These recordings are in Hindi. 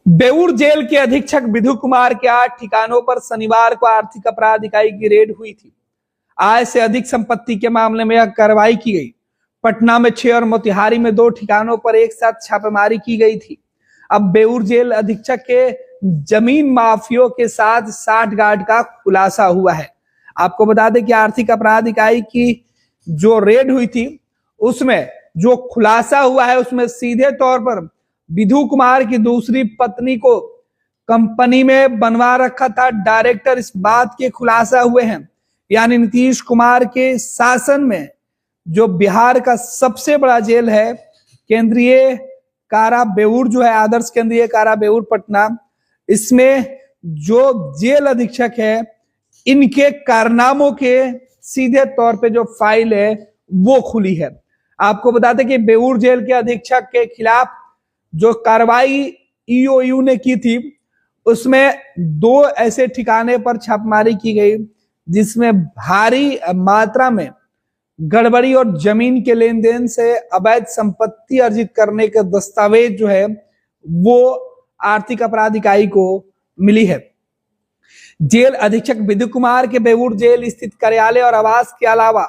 बेऊर जेल के अधीक्षक विधु कुमार के 8 ठिकानों पर शनिवार को आर्थिक अपराध इकाई की रेड हुई थी। आय से अधिक संपत्ति के मामले में यह कार्रवाई की गई। पटना में 6 और मोतिहारी में 2 ठिकानों पर एक साथ छापेमारी की गई थी। अब बेऊर जेल अधीक्षक के जमीन माफियों के साथ साठगांठ का खुलासा हुआ है। आपको बता दें कि आर्थिक अपराध इकाई की जो रेड हुई थी उसमें जो खुलासा हुआ है उसमें सीधे तौर पर विधु कुमार की दूसरी पत्नी को कंपनी में बनवा रखा था डायरेक्टर, इस बात के खुलासा हुए हैं। यानी नीतीश कुमार के शासन में जो बिहार का सबसे बड़ा जेल है केंद्रीय कारा बेऊर, जो है आदर्श केंद्रीय कारा बेऊर पटना, इसमें जो जेल अधीक्षक है इनके कारनामों के सीधे तौर पे जो फाइल है वो खुली है। आपको बता दें कि बेऊर जेल के अधीक्षक के खिलाफ जो कार्रवाई ईओयू ने की थी उसमें 2 ऐसे ठिकाने पर छापेमारी की गई जिसमें भारी मात्रा में गड़बड़ी और जमीन के लेन देन से अवैध संपत्ति अर्जित करने के दस्तावेज जो है वो आर्थिक अपराध इकाई को मिली है। जेल अधीक्षक विधु कुमार के बेऊर जेल स्थित कार्यालय और आवास के अलावा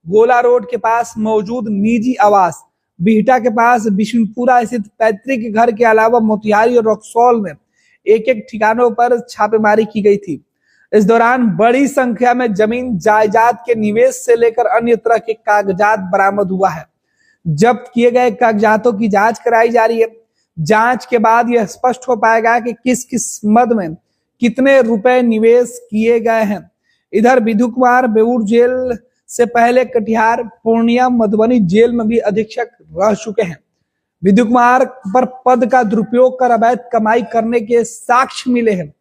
गोला रोड के पास मौजूद निजी आवास, बिहटा के पास बिशुनपुरा स्थित पैतृक घर के अलावा मोतिहारी और रक्सौल में एक ठिकानों पर छापेमारी की गई थी। इस दौरान बड़ी संख्या में जमीन जायदाद के निवेश से लेकर अन्य तरह के कागजात बरामद हुआ है। जब्त किए गए कागजातों की जांच कराई जा रही है। जांच के बाद यह स्पष्ट हो पाएगा कि किस किस मद में कितने रुपए निवेश किए गए हैं। इधर विधु कुमार बेऊर जेल से पहले कटिहार, पूर्णिया, मधुबनी जेल में भी अधीक्षक रह चुके हैं। विधु कुमार पर पद का दुरुपयोग कर अवैध कमाई करने के साक्ष्य मिले हैं।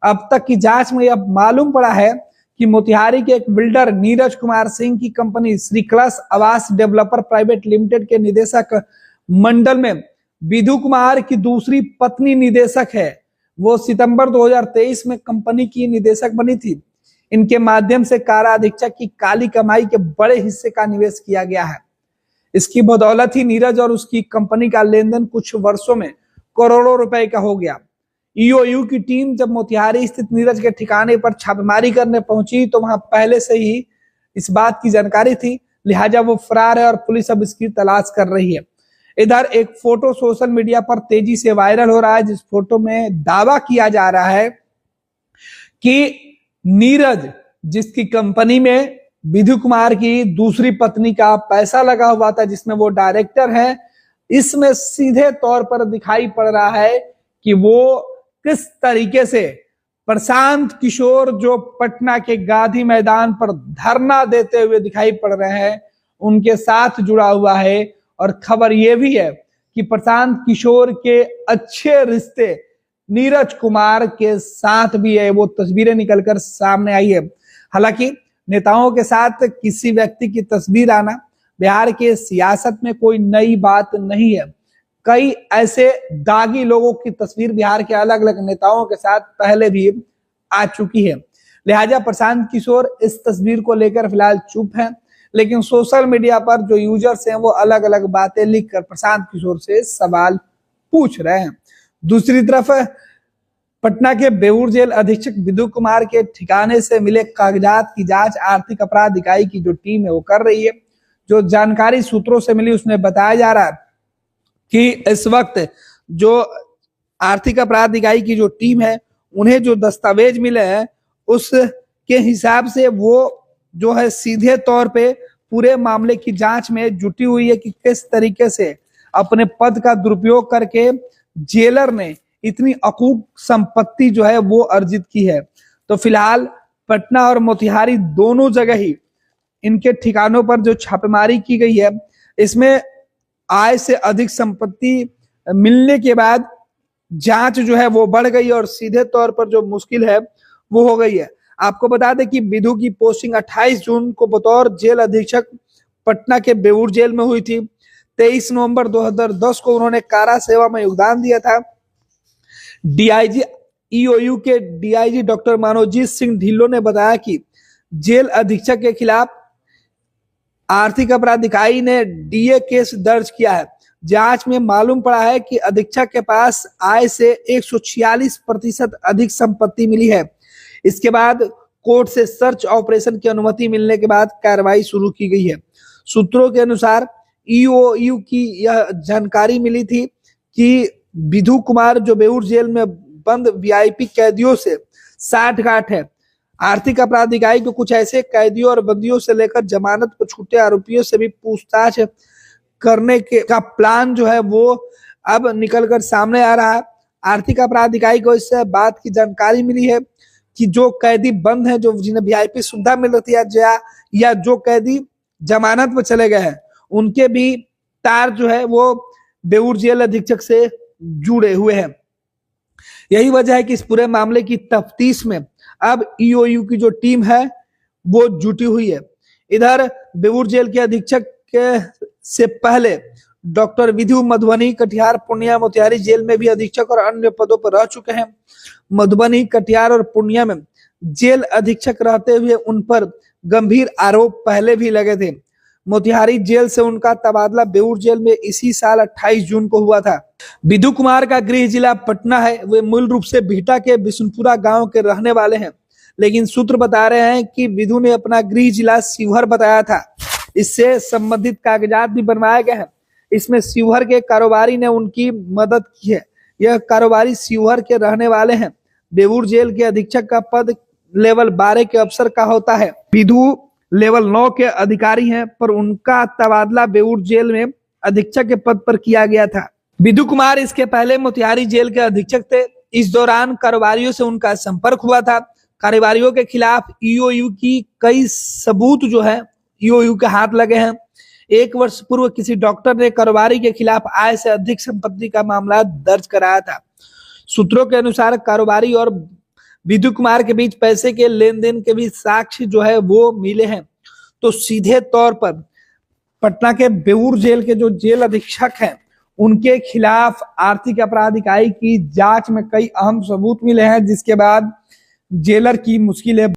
अब तक की जांच में यह मालूम पड़ा है कि मोतिहारी के एक बिल्डर नीरज कुमार सिंह की कंपनी श्री कलश आवास डेवलपर प्राइवेट लिमिटेड के निदेशक मंडल में विधु कुमार की दूसरी पत्नी निदेशक है। वो सितंबर 2023 में कंपनी की निदेशक बनी थी। इनके माध्यम से कारा अधीक्षक की काली कमाई के बड़े हिस्से का निवेश किया गया है। इसकी बदौलत ही नीरज और उसकी कंपनी का लेन देन कुछ वर्षों में करोड़ों रुपए का हो गया। ईओयू की टीम जब मोतिहारी स्थित नीरज के ठिकाने पर छापेमारी करने पहुंची तो वहां पहले से ही इस बात की जानकारी थी, लिहाजा वो फरार है और पुलिस अब इसकी तलाश कर रही है। इधर एक फोटो सोशल मीडिया पर तेजी से वायरल हो रहा है, जिस फोटो में दावा किया जा रहा है कि नीरज, जिसकी कंपनी में विधु कुमार की दूसरी पत्नी का पैसा लगा हुआ था, जिसमें वो डायरेक्टर है, इसमें सीधे तौर पर दिखाई पड़ रहा है कि वो किस तरीके से प्रशांत किशोर जो पटना के गांधी मैदान पर धरना देते हुए दिखाई पड़ रहे हैं उनके साथ जुड़ा हुआ है। और खबर यह भी है कि प्रशांत किशोर के अच्छे रिश्ते नीरज कुमार के साथ भी है। वो तस्वीरें निकलकर सामने आई है। हालांकि नेताओं के साथ किसी व्यक्ति की तस्वीर आना बिहार के सियासत में कोई नई बात नहीं है। कई ऐसे दागी लोगों की तस्वीर बिहार के अलग अलग नेताओं के साथ पहले भी आ चुकी है। लिहाजा प्रशांत किशोर इस तस्वीर को लेकर फिलहाल चुप हैं, लेकिन सोशल मीडिया पर जो यूजर्स हैं वो अलग अलग बातें लिखकर प्रशांत किशोर से सवाल पूछ रहे हैं। दूसरी तरफ पटना के बेऊर जेल अधीक्षक विधु कुमार के ठिकाने से मिले कागजात की जांच आर्थिक अपराध इकाई की जो टीम है वो कर रही है। जो जानकारी सूत्रों से मिली उसमें बताया जा रहा है कि इस वक्त जो आर्थिक अपराध इकाई की जो टीम है उन्हें जो दस्तावेज मिले हैं उसके हिसाब से वो जो है सीधे तौर पे पूरे मामले की जांच में जुटी हुई है कि किस तरीके से अपने पद का दुरुपयोग करके जेलर ने इतनी अकूक संपत्ति जो है वो अर्जित की है। तो फिलहाल पटना और मोतिहारी दोनों जगह ही इनके ठिकानों पर जो छापेमारी की गई है इसमें आय से अधिक संपत्ति मिलने के बाद जांच जो है वो बढ़ गई और सीधे तौर पर जो मुश्किल है वो हो गई है। आपको बता दें कि विधु की पोस्टिंग 28 जून को बतौर जेल अधीक्षक पटना के बेऊर जेल में हुई थी। 23 नवंबर 2010 को उन्होंने कारा सेवा में योगदान दिया था। डीआईजी ईओयू के डीआईजी डॉक्टर मनोजीत सिंह ढिल्लों ने बताया कि जेल अधीक्षक के खिलाफ आर्थिक अपराध इकाई ने डीए केस दर्ज किया है। जांच में मालूम पड़ा है कि अधीक्षक के पास आय से 146% अधिक संपत्ति मिली है। इसके बाद कोर्ट से सर्च ऑपरेशन की अनुमति मिलने के बाद कार्रवाई शुरू की गई है। सूत्रों के अनुसार ईओयू की यह जानकारी मिली थी कि विधु कुमार जो बेऊर जेल में बंद वीआईपी कैदियों से साठगांठ है। आर्थिक अपराध इकाई को कुछ ऐसे कैदियों और बंदियों से लेकर जमानत पर छूटे आरोपियों से भी पूछताछ करने का प्लान जो है वो अब निकलकर सामने आ रहा है। आर्थिक अपराध इकाई को इससे बात की जानकारी मिली है कि जो कैदी बंद हैं, जो जिन्हें वीआईपी सुविधा मिल रही है या जो कैदी जमानत पर चले गए हैं, उनके भी तार जो है वो बेऊर जेल अधीक्षक से जुड़े हुए हैं। यही वजह है कि इस पूरे मामले की तफ्तीश में अब ईओयू की जो टीम है वो जुटी हुई है। इधर बेऊर जेल के अधीक्षक के से पहले डॉक्टर विधु मधुबनी, कटिहार, पूर्णिया, मोतिहारी जेल में भी अधीक्षक और अन्य पदों पर रह चुके हैं। मधुबनी, कटिहार और पूर्णिया में जेल अधीक्षक रहते हुए उन पर गंभीर आरोप पहले भी लगे थे। मोतिहारी जेल से उनका तबादला बेऊर जेल में इसी साल 28 जून को हुआ था। विधु कुमार का गृह जिला पटना है। वे मूल रूप से बिहटा के बिशुनपुरा गांव के रहने वाले हैं, लेकिन सूत्र बता रहे हैं कि विधु ने अपना गृह जिला शिवहर बताया था। इससे संबंधित कागजात भी बनवाए गए हैं। इसमें शिवहर के कारोबारी ने उनकी मदद की है। यह कारोबारी शिवहर के रहने वाले हैं। बेऊर जेल के अधीक्षक का पद लेवल 12 के अफसर का होता है। विधु लेवल 9 के अधिकारी हैं, पर उनका तबादला बेऊर जेल में अधीक्षक के पद पर किया गया था। विधु कुमार इसके पहले मोतिहारी जेल के अधीक्षक थे। इस दौरान कारोबारियों से उनका संपर्क हुआ था। कारोबारियों के खिलाफ ईओयू की कई सबूत जो है ईओयू के हाथ लगे हैं। 1 वर्ष पूर्व किसी डॉक्टर ने कारोबारी के खिलाफ आय से अधिक संपत्ति का मामला दर्ज कराया था। सूत्रों के अनुसार कारोबारी और विधु कुमार के बीच पैसे के लेन देन के भी साक्ष्य जो है वो मिले हैं। तो सीधे तौर पर पटना के बेऊर जेल के जो जेल अधीक्षक हैं, उनके खिलाफ आर्थिक अपराध इकाई की जांच में कई अहम सबूत मिले हैं, जिसके बाद जेलर की मुश्किलें